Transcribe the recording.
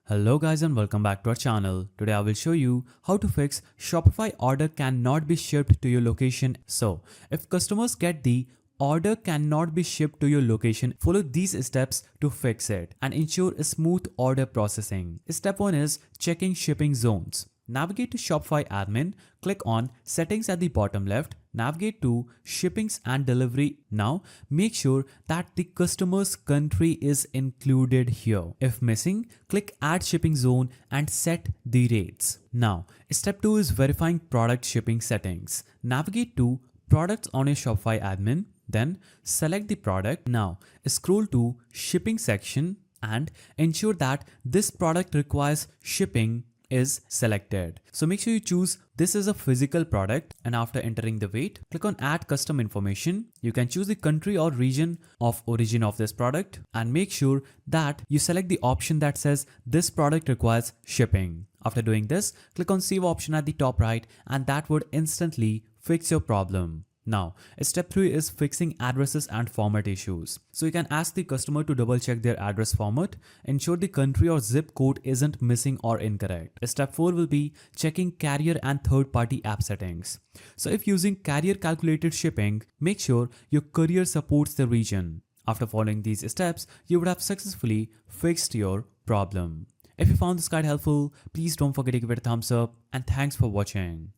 Hello guys and welcome back to our channel. Today I will show you how to fix Shopify order cannot be shipped to your location. So if customers get the order cannot be shipped to your location, follow these steps to fix it and ensure a smooth order processing. Step 1 is checking shipping zones. Navigate to Shopify admin, click on settings at the bottom left, navigate to shippings and delivery. Now make sure that the customer's country is included here. If missing, click add shipping zone and set the rates. Now step 2 is verifying product shipping settings. Navigate to products on your Shopify admin, then select the product. Now scroll to shipping section and ensure that this product requires shipping is selected. So make sure you choose this is a physical product, and after entering the weight, click on add custom information. You can choose the country or region of origin of this product and make sure that you select the option that says this product requires shipping. After doing this, click on save option at the top right and that would instantly fix your problem. Now, step 3 is fixing addresses and format issues. So you can ask the customer to double check their address format, ensure the country or zip code isn't missing or incorrect. Step 4 will be checking carrier and third-party app settings. So if using carrier calculated shipping, make sure your courier supports the region. After following these steps, you would have successfully fixed your problem. If you found this guide helpful, please don't forget to give it a thumbs up and thanks for watching.